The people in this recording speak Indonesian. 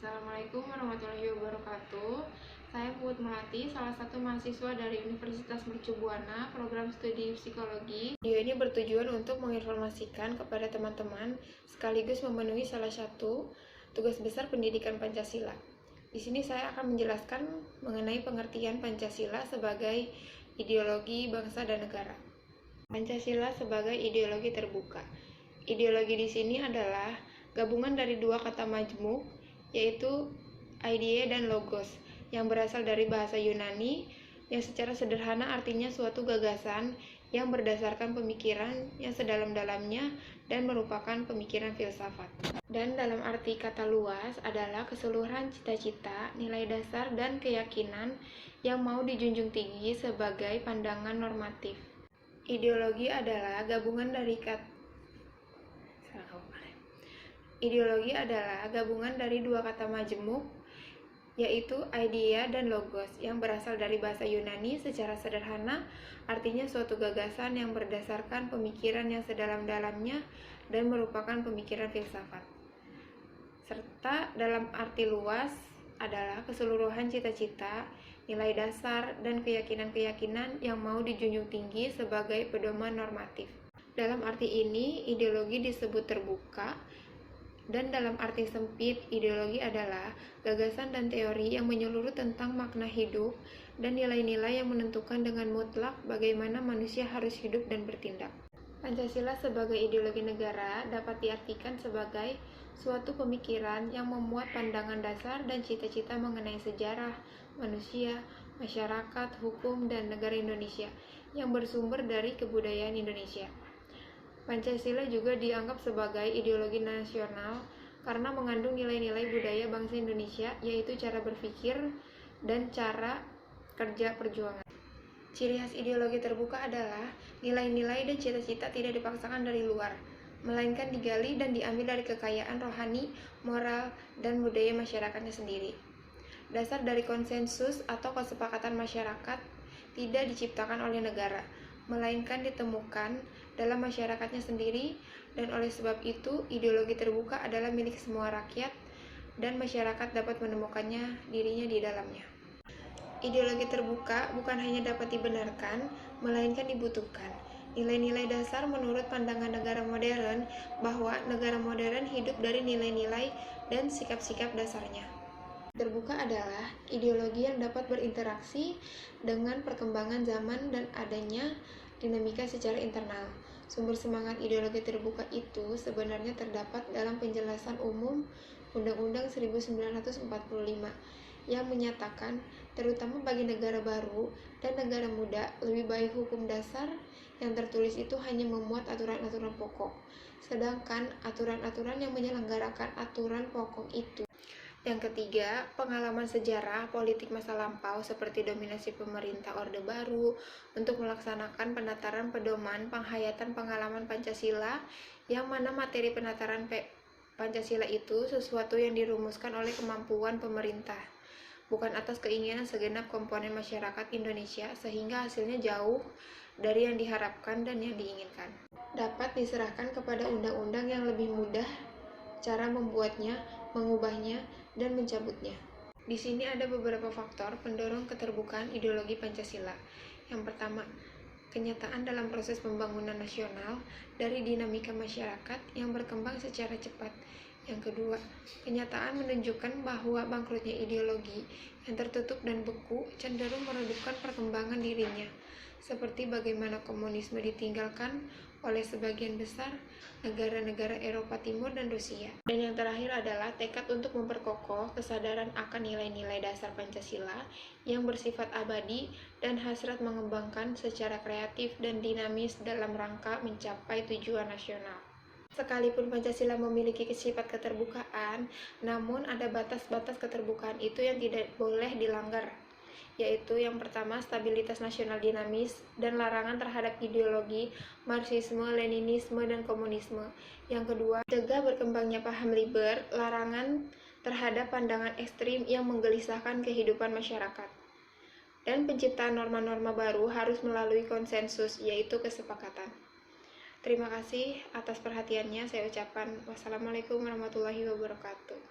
Assalamualaikum warahmatullahi wabarakatuh. Saya Put Melati, salah satu mahasiswa dari Universitas Mercu Buana, program studi psikologi. Video ini bertujuan untuk menginformasikan kepada teman-teman sekaligus memenuhi salah satu tugas besar pendidikan Pancasila. Di sini saya akan menjelaskan mengenai pengertian Pancasila sebagai ideologi bangsa dan negara. Pancasila sebagai ideologi terbuka. Ideologi di sini adalah gabungan dari dua kata majmuk, yaitu idea dan logos, yang berasal dari bahasa Yunani, yang secara sederhana artinya suatu gagasan yang berdasarkan pemikiran yang sedalam-dalamnya dan merupakan pemikiran filsafat. Dan dalam arti kata luas adalah keseluruhan cita-cita, nilai dasar, dan keyakinan yang mau dijunjung tinggi sebagai pandangan normatif. Ideologi adalah gabungan dari dua kata majemuk, yaitu idea dan logos, yang berasal dari bahasa Yunani. Secara sederhana, artinya suatu gagasan yang berdasarkan pemikiran yang sedalam-dalamnya dan merupakan pemikiran filsafat. Serta dalam arti luas adalah keseluruhan cita-cita, nilai dasar, dan keyakinan-keyakinan yang mau dijunjung tinggi sebagai pedoman normatif. Dalam arti ini, ideologi disebut terbuka, dan dalam arti sempit, ideologi adalah gagasan dan teori yang menyeluruh tentang makna hidup dan nilai-nilai yang menentukan dengan mutlak bagaimana manusia harus hidup dan bertindak. Pancasila sebagai ideologi negara dapat diartikan sebagai suatu pemikiran yang memuat pandangan dasar dan cita-cita mengenai sejarah, manusia, masyarakat, hukum, dan negara Indonesia yang bersumber dari kebudayaan Indonesia. Pancasila juga dianggap sebagai ideologi nasional karena mengandung nilai-nilai budaya bangsa Indonesia, yaitu cara berpikir dan cara kerja perjuangan. Ciri khas ideologi terbuka adalah nilai-nilai dan cita-cita tidak dipaksakan dari luar, melainkan digali dan diambil dari kekayaan rohani, moral, dan budaya masyarakatnya sendiri. Dasar dari konsensus atau kesepakatan masyarakat tidak diciptakan oleh negara, melainkan ditemukan dalam masyarakatnya sendiri, dan oleh sebab itu ideologi terbuka adalah milik semua rakyat dan masyarakat dapat menemukannya dirinya di dalamnya. Ideologi terbuka bukan hanya dapat dibenarkan, melainkan dibutuhkan. Nilai-nilai dasar menurut pandangan negara modern bahwa negara modern hidup dari nilai-nilai dan sikap-sikap dasarnya. Terbuka adalah ideologi yang dapat berinteraksi dengan perkembangan zaman dan adanya dinamika secara internal. Sumber semangat ideologi terbuka itu sebenarnya terdapat dalam penjelasan umum Undang-Undang 1945 yang menyatakan, terutama bagi negara baru dan negara muda, lebih baik hukum dasar yang tertulis itu hanya memuat aturan-aturan pokok, sedangkan aturan-aturan yang menyelenggarakan aturan pokok itu. Yang ketiga, pengalaman sejarah politik masa lampau seperti dominasi pemerintah Orde Baru untuk melaksanakan penataran pedoman penghayatan pengalaman Pancasila, yang mana materi penataran Pancasila itu sesuatu yang dirumuskan oleh kemampuan pemerintah, bukan atas keinginan segenap komponen masyarakat Indonesia, sehingga hasilnya jauh dari yang diharapkan dan yang diinginkan. Dapat diserahkan kepada undang-undang yang lebih mudah cara membuatnya, mengubahnya, dan mencabutnya. Di sini ada beberapa faktor pendorong keterbukaan ideologi Pancasila. Yang pertama, kenyataan dalam proses pembangunan nasional dari dinamika masyarakat yang berkembang secara cepat. Yang kedua, kenyataan menunjukkan bahwa bangkrutnya ideologi yang tertutup dan beku cenderung meredupkan perkembangan dirinya, seperti bagaimana komunisme ditinggalkan oleh sebagian besar negara-negara Eropa Timur dan Rusia. Dan yang terakhir adalah tekad untuk memperkokoh kesadaran akan nilai-nilai dasar Pancasila yang bersifat abadi dan hasrat mengembangkan secara kreatif dan dinamis dalam rangka mencapai tujuan nasional. Sekalipun Pancasila memiliki sifat keterbukaan, namun ada batas-batas keterbukaan itu yang tidak boleh dilanggar, yaitu yang pertama, stabilitas nasional dinamis dan larangan terhadap ideologi Marxisme, Leninisme, dan komunisme. Yang kedua, cegah berkembangnya paham liber, larangan terhadap pandangan ekstrim yang menggelisahkan kehidupan masyarakat. Dan penciptaan norma-norma baru harus melalui konsensus, yaitu kesepakatan. Terima kasih atas perhatiannya. Saya ucapkan wassalamualaikum warahmatullahi wabarakatuh.